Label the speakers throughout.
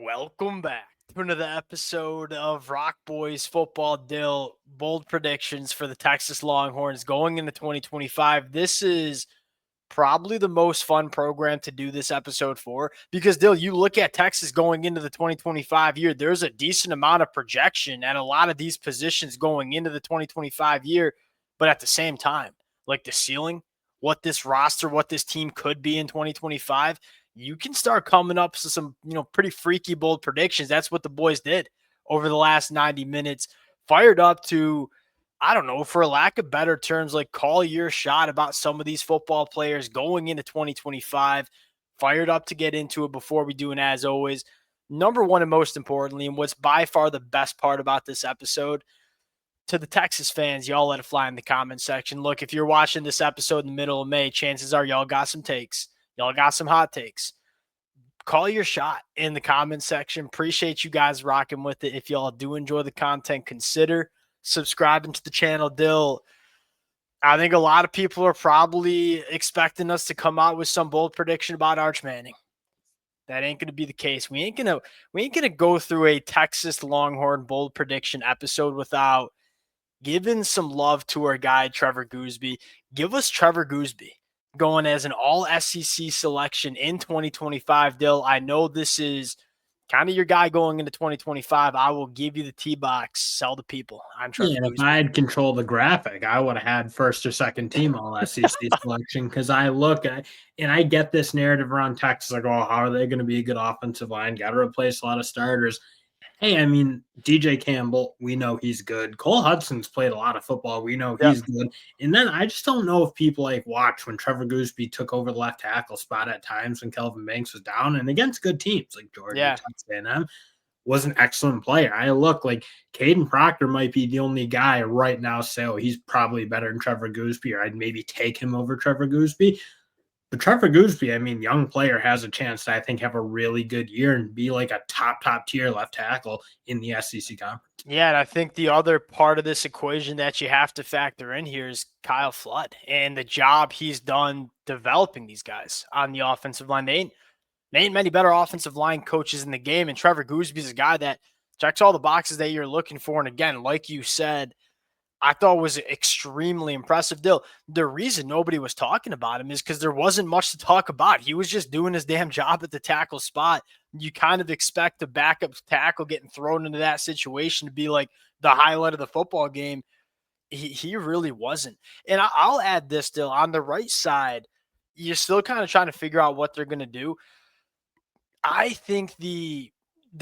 Speaker 1: Welcome back to another episode of Rock Boys Football Dill. Bold predictions for the Texas Longhorns going into 2025. This is probably the most fun program to do this episode for because, Dill, you look at Texas going into the 2025 year, there's a decent amount of projection at a lot of these positions going into the 2025 year. But at the same time, like the ceiling, what this roster, what this team could be in 2025, you can start coming up with some, pretty freaky bold predictions. That's what the boys did over the last 90 minutes. Fired up to, I don't know, for lack of better terms, like call your shot about some of these football players going into 2025. Fired up to get into it before we do. And as always, number one and most importantly, and what's by far the best part about this episode, to the Texas fans, y'all let it fly in the comment section. Look, if you're watching this episode in the middle of May, chances are y'all got some takes. Y'all got some hot takes. Call your shot in the comment section. Appreciate you guys rocking with it. If y'all do enjoy the content, consider subscribing to the channel. Dill, I think a lot of people are probably expecting us to come out with some bold prediction about Arch Manning. That ain't going to be the case. We ain't gonna go through a Texas Longhorn bold prediction episode without giving some love to our guy Trevor Gooseby. Give us Trevor Gooseby going as an all SEC selection in 2025. Dill, I know this is kind of your guy going into 2025. I will give you the T-box. Sell the people. I'm Trevor
Speaker 2: Yeah, if
Speaker 1: Gooseby.
Speaker 2: I had controlled the graphic, I would have had first or second team all SEC selection because I look at and I get this narrative around Texas like, oh, how are they going to be a good offensive line? Got to replace a lot of starters. Hey, I mean, DJ Campbell, we know he's good. Cole Hudson's played a lot of football. We know
Speaker 1: Yep.
Speaker 2: he's good. And then I just don't know if people like watch when Trevor Gooseby took over the left tackle spot at times when Kelvin Banks was down and against good teams like Georgia,
Speaker 1: Yeah.
Speaker 2: Texas A&M. Was an excellent player. I look like Caden Proctor might be the only guy right now say, oh, he's probably better than Trevor Gooseby, or I'd maybe take him over Trevor Gooseby. But Trevor Gooseby, I mean, young player has a chance to, I think, have a really good year and be like a top tier left tackle in the SEC conference.
Speaker 1: Yeah, and I think the other part of this equation that you have to factor in here is Kyle Flood and the job he's done developing these guys on the offensive line. There ain't many better offensive line coaches in the game, and Trevor Gooseby is a guy that checks all the boxes that you're looking for. And again, like you said, I thought was extremely impressive. The reason nobody was talking about him is because there wasn't much to talk about. He was just doing his damn job at the tackle spot. You kind of expect a backup tackle getting thrown into that situation to be like the highlight of the football game. He really wasn't. And I'll add this, still on the right side, you're still kind of trying to figure out what they're going to do. I think the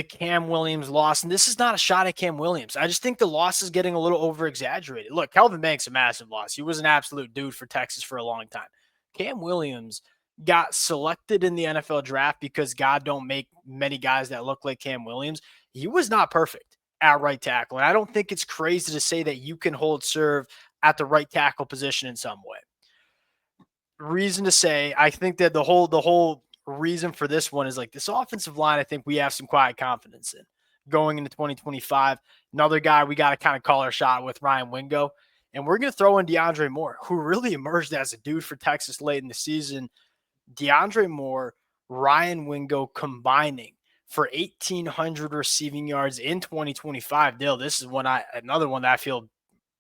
Speaker 1: Cam Williams loss, and this is not a shot at Cam Williams. I just think the loss is getting a little over exaggerated. Look, Kelvin Banks a massive loss. He was an absolute dude for Texas for a long time. Cam Williams got selected in the NFL draft because God don't make many guys that look like Cam Williams. He was not perfect at right tackle, and I don't think it's crazy to say that you can hold serve at the right tackle position in some way. Reason to say, I think that the whole reason for this one is like this offensive line. I think we have some quiet confidence in going into 2025. Another guy we got to kind of call our shot with, Ryan Wingo, and we're going to throw in DeAndre Moore, who really emerged as a dude for Texas late in the season. DeAndre Moore, Ryan Wingo combining for 1,800 receiving yards in 2025. Dale, this is another one that I feel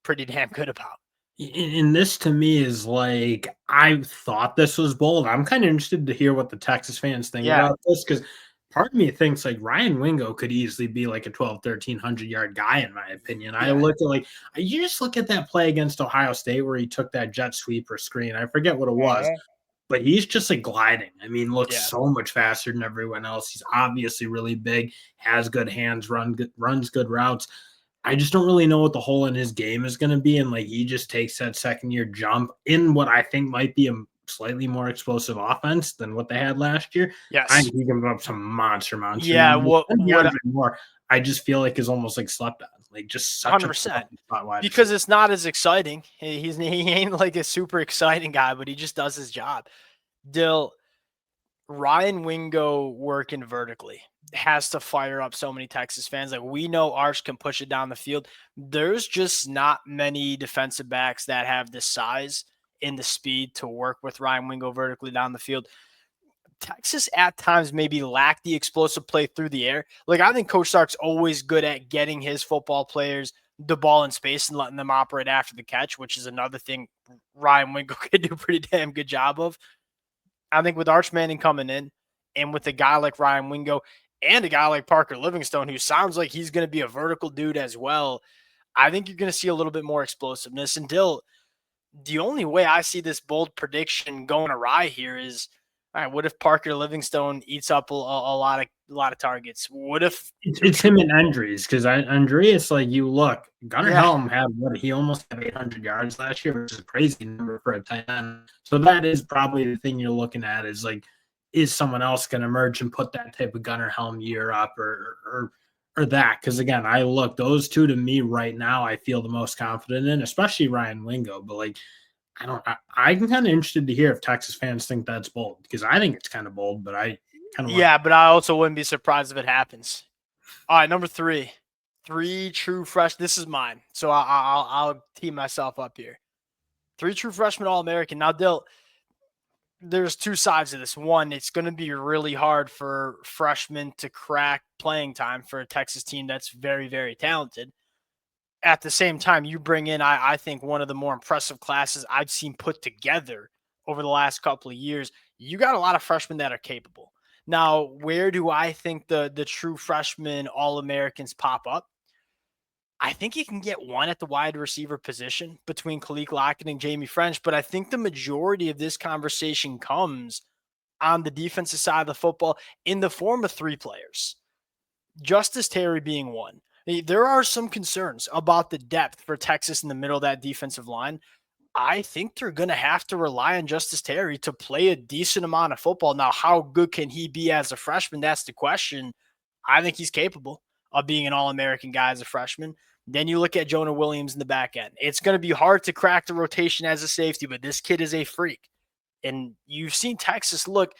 Speaker 1: pretty damn good about.
Speaker 2: And this to me is like, I thought this was bold. I'm kind of interested to hear what the Texas fans think
Speaker 1: Yeah.
Speaker 2: about this because part of me thinks like Ryan Wingo could easily be like a 1,300 yard guy, in my opinion. I
Speaker 1: Yeah.
Speaker 2: look at like, you just look at that play against Ohio State where he took that jet sweeper screen. I forget what it was, but he's just like gliding. I mean, looks
Speaker 1: Yeah.
Speaker 2: so much faster than everyone else. He's obviously really big, has good hands, runs good routes. I just don't really know what the hole in his game is going to be. And like, he just takes that second year jump in what I think might be a slightly more explosive offense than what they had last year. I
Speaker 1: Yes.
Speaker 2: think he can put up some monster
Speaker 1: Yeah.
Speaker 2: numbers. And
Speaker 1: What
Speaker 2: DeAndre Moore, I just feel like is almost like slept on, like just such a
Speaker 1: 100%,
Speaker 2: spot wide
Speaker 1: because
Speaker 2: receiver.
Speaker 1: it's not as exciting. He ain't like a super exciting guy, but he just does his job. Dill, Ryan Wingo working vertically has to fire up so many Texas fans. Like, we know Arch can push it down the field. There's just not many defensive backs that have the size and the speed to work with Ryan Wingo vertically down the field. Texas at times maybe lack the explosive play through the air. Like, I think Coach Sark's always good at getting his football players the ball in space and letting them operate after the catch, which is another thing Ryan Wingo could do a pretty damn good job of. I think with Arch Manning coming in and with a guy like Ryan Wingo and a guy like Parker Livingstone, who sounds like he's going to be a vertical dude as well, I think you're going to see a little bit more explosiveness. And Dill, the only way I see this bold prediction going awry here is, all right, what if Parker Livingstone eats up a lot of targets? What if
Speaker 2: It's him and Andreas, because Andreas, like, you look, Gunnar Helm had he almost had 800 yards last year, which is a crazy number for a tight end. So that is probably the thing you're looking at is, like, is someone else going to emerge and put that type of Gunnar Helm year up or that? Because again, I look, those two to me right now, I feel the most confident in, especially Ryan Wingo. But like, I'm kind of interested to hear if Texas fans think that's bold, because I think it's kind of bold, but I kind of
Speaker 1: but I also wouldn't be surprised if it happens. All right, number 3 true fresh. This is mine, so I'll tee myself up here. 3 true freshmen All-American. Now, Dill, there's 2 sides of this. One, it's going to be really hard for freshmen to crack playing time for a Texas team that's very, very talented. At the same time, you bring in, I think, one of the more impressive classes I've seen put together over the last couple of years. You got a lot of freshmen that are capable. Now, where do I think the true freshman All-Americans pop up? I think you can get one at the wide receiver position between Khalil Lockett and Jamie French, but I think the majority of this conversation comes on the defensive side of the football in the form of 3 players. Justice Terry being one. There are some concerns about the depth for Texas in the middle of that defensive line. I think they're going to have to rely on Justice Terry to play a decent amount of football. Now, how good can he be as a freshman? That's the question. I think he's capable of being an All-American guy as a freshman. Then you look at Jonah Williams in the back end. It's going to be hard to crack the rotation as a safety, but this kid is a freak. And you've seen Texas look,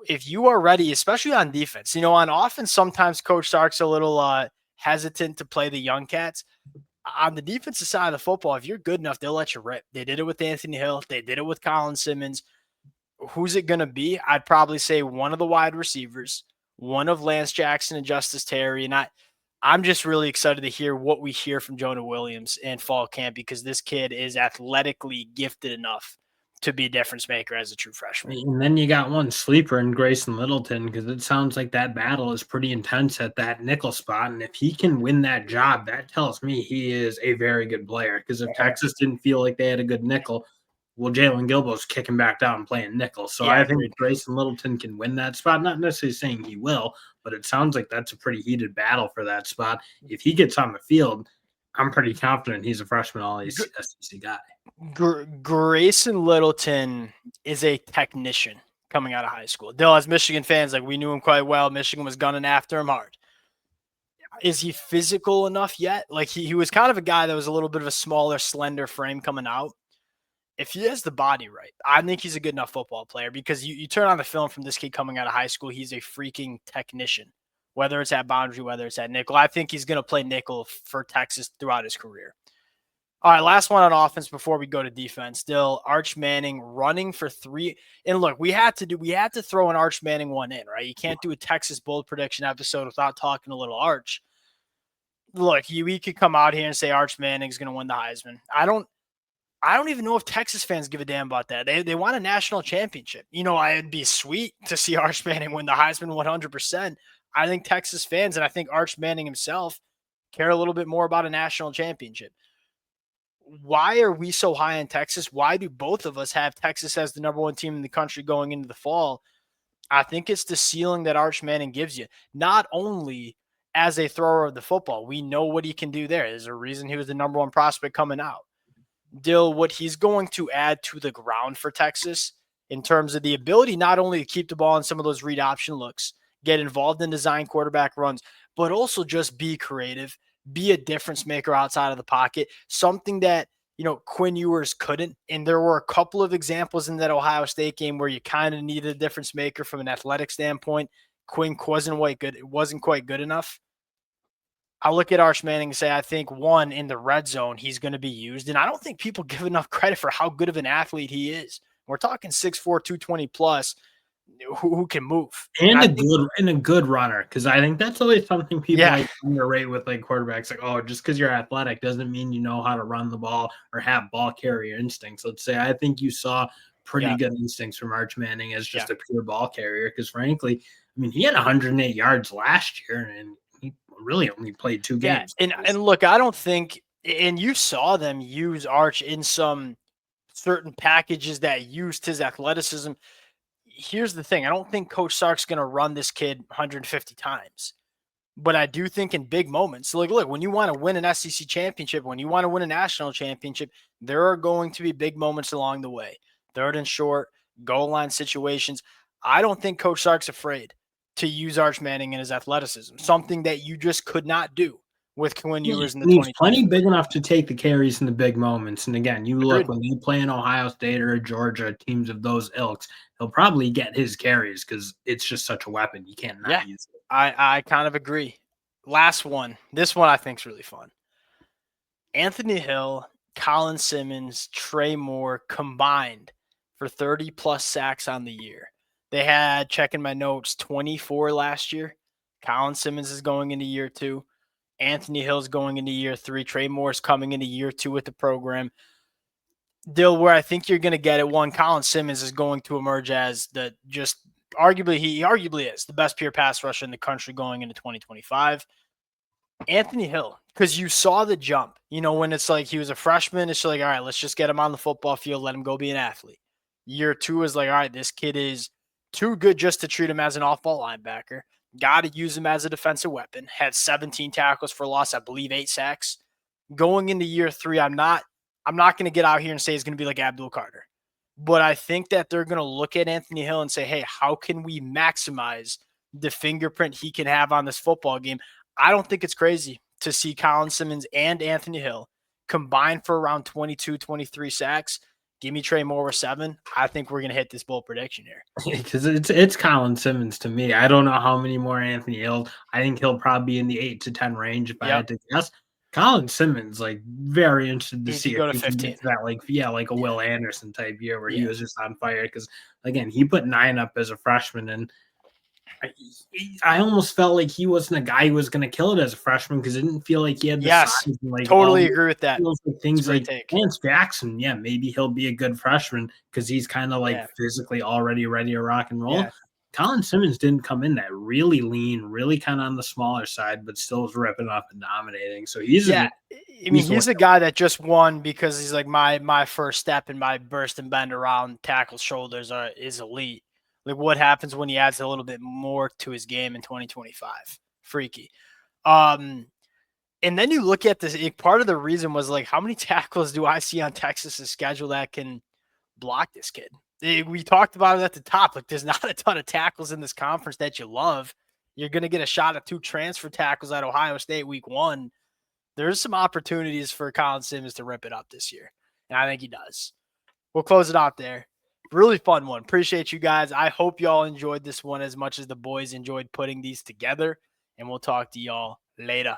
Speaker 1: if you are ready, especially on defense, on offense, sometimes Coach Sark's a little hesitant to play the young cats. On the defensive side of the football, if you're good enough, they'll let you rip. They did it with Anthony Hill. They did it with Colin Simmons. Who's it going to be? I'd probably say one of the wide receivers, one of Lance Jackson and Justice Terry. And I'm just really excited to hear what we hear from Jonah Williams in fall camp, because this kid is athletically gifted enough to be a difference maker as a true freshman.
Speaker 2: And then you got one sleeper in Grayson Littleton, because it sounds like that battle is pretty intense at that nickel spot. And if he can win that job, that tells me he is a very good player. Because if Texas didn't feel like they had a good nickel, well, Jalen Gilbo's kicking back down and playing nickel. So I think Grayson Littleton can win that spot. Not necessarily saying he will, but it sounds like that's a pretty heated battle for that spot. If he gets on the field, I'm pretty confident he's a freshman All-SEC guy.
Speaker 1: Grayson Littleton is a technician coming out of high school. Dill, as Michigan fans, like, we knew him quite well. Michigan was gunning after him hard. Is he physical enough yet? Like, he was kind of a guy that was a little bit of a smaller, slender frame coming out. If he has the body right, I think he's a good enough football player, because you turn on the film from this kid coming out of high school, he's a freaking technician, whether it's at boundary, whether it's at nickel. I think he's going to play nickel for Texas throughout his career. All right, last one on offense before we go to defense. Still, Arch Manning running for 3. And look, we had to throw an Arch Manning one in, right? You can't do a Texas bold prediction episode without talking a little Arch. Look, we could come out here and say Arch Manning's going to win the Heisman. I don't even know if Texas fans give a damn about that. They want a national championship. It'd be sweet to see Arch Manning win the Heisman 100%. I think Texas fans, and I think Arch Manning himself, care a little bit more about a national championship. Why are we so high in Texas? Why do both of us have Texas as the number 1 team in the country going into the fall? I think it's the ceiling that Arch Manning gives you. Not only as a thrower of the football, we know what he can do there. There's a reason he was the number 1 prospect coming out. Dill, what he's going to add to the ground for Texas in terms of the ability not only to keep the ball in some of those read option looks, get involved in design quarterback runs, but also just be creative, be a difference maker outside of the pocket, something that, Quinn Ewers couldn't. And there were a couple of examples in that Ohio State game where you kind of needed a difference maker from an athletic standpoint. Quinn wasn't quite good enough. I look at Arch Manning and say, I think, one, in the red zone, he's going to be used. And I don't think people give enough credit for how good of an athlete he is. We're talking 6'4", 220 plus. who can move.
Speaker 2: And
Speaker 1: I
Speaker 2: a
Speaker 1: think,
Speaker 2: good runner, because I think that's always something people
Speaker 1: yeah,
Speaker 2: like underrate with like quarterbacks. Like, oh, just because you're athletic doesn't mean you know how to run the ball or have ball carrier instincts. Let's say I think you saw pretty
Speaker 1: yeah,
Speaker 2: good instincts from Arch Manning as
Speaker 1: yeah,
Speaker 2: just a pure ball carrier. Because frankly, I mean, he had 108 yards last year, and he really only played 2
Speaker 1: yeah.
Speaker 2: games.
Speaker 1: And look, I don't think, and you saw them use Arch in some certain packages that used his athleticism. Here's the thing: I don't think Coach Sark's going to run this kid 150 times. But I do think in big moments, like, look, when you want to win an SEC championship, when you want to win a national championship, there are going to be big moments along the way. Third and short, goal line situations. I don't think Coach Sark's afraid to use Arch Manning and his athleticism, something that you just could not do with Quinn
Speaker 2: Yeah,
Speaker 1: Ewers in the
Speaker 2: and he's plenty
Speaker 1: 2024
Speaker 2: big
Speaker 1: year.
Speaker 2: enough to take the carries in the big moments. And again, you look
Speaker 1: Agreed.
Speaker 2: when they play in Ohio State or Georgia, teams of those ilks, he'll probably get his carries because it's just such a weapon. You can't
Speaker 1: Yeah,
Speaker 2: not use it.
Speaker 1: I kind of agree. Last one. This one I think is really fun. Anthony Hill, Colin Simmons, Trey Moore combined for 30 plus sacks on the year. They had, checking my notes, 24 last year. Colin Simmons is going into year 2. Anthony Hill's going into year 3. Trey Moore's coming into year 2 with the program. Dill, where I think you're going to get it, one, Colin Simmons is going to emerge as the just arguably, he arguably is the best pure pass rusher in the country going into 2025. Anthony Hill, because you saw the jump. You know, when it's like he was a freshman, it's like, all right, let's just get him on the football field, let him go be an athlete. Year 2 is like, all right, this kid is too good just to treat him as an off-ball linebacker. Got to use him as a defensive weapon. Had 17 tackles for loss, I believe 8 sacks. Going into year 3, I'm not going to get out here and say he's going to be like Abdul Carter. But I think that they're going to look at Anthony Hill and say, hey, how can we maximize the fingerprint he can have on this football game? I don't think it's crazy to see Colin Simmons and Anthony Hill combined for around 22, 23 sacks. Give me Trey Moore with 7. I think we're going to hit this bold prediction here.
Speaker 2: Because it's Colin Simmons to me. I don't know how many more Anthony Hill. I think he'll probably be in the 8 to 10 range if I
Speaker 1: Yep.
Speaker 2: had to guess. Colin Simmons, like very interested to
Speaker 1: He
Speaker 2: see
Speaker 1: could
Speaker 2: if
Speaker 1: go to
Speaker 2: he can
Speaker 1: 15.
Speaker 2: get to that, like like a
Speaker 1: Yeah.
Speaker 2: Will Anderson type year where he
Speaker 1: Yeah.
Speaker 2: was just on fire. Because again, he put 9 up as a freshman, and I almost felt like he wasn't a guy who was going to kill it as a freshman because it didn't feel like he had the size
Speaker 1: Yes.
Speaker 2: and like all
Speaker 1: Totally agree with that.
Speaker 2: feels like
Speaker 1: It's a
Speaker 2: things
Speaker 1: great
Speaker 2: like
Speaker 1: take.
Speaker 2: Lance Jackson. Yeah, maybe he'll be a good freshman because he's kind of like
Speaker 1: Yeah.
Speaker 2: physically already ready to rock and roll.
Speaker 1: Yeah.
Speaker 2: Colin Simmons didn't come in that really lean, really kind of on the smaller side, but still was ripping up and dominating. So he's
Speaker 1: Yeah. I mean,
Speaker 2: the one.
Speaker 1: he's a guy that just won because he's like my first step in my burst and bend around tackles, shoulders is elite. Like what happens when he adds a little bit more to his game in 2025? Freaky. Um, and then you look at this. Part of the reason was like, how many tackles do I see on Texas's schedule that can block this kid? We talked about it at the top. Like, there's not a ton of tackles in this conference that you love. You're going to get a shot at 2 transfer tackles at Ohio State week 1. There's some opportunities for Colin Simmons to rip it up this year. And I think he does. We'll close it out there. Really fun one. Appreciate you guys. I hope y'all enjoyed this one as much as the boys enjoyed putting these together. And we'll talk to y'all later.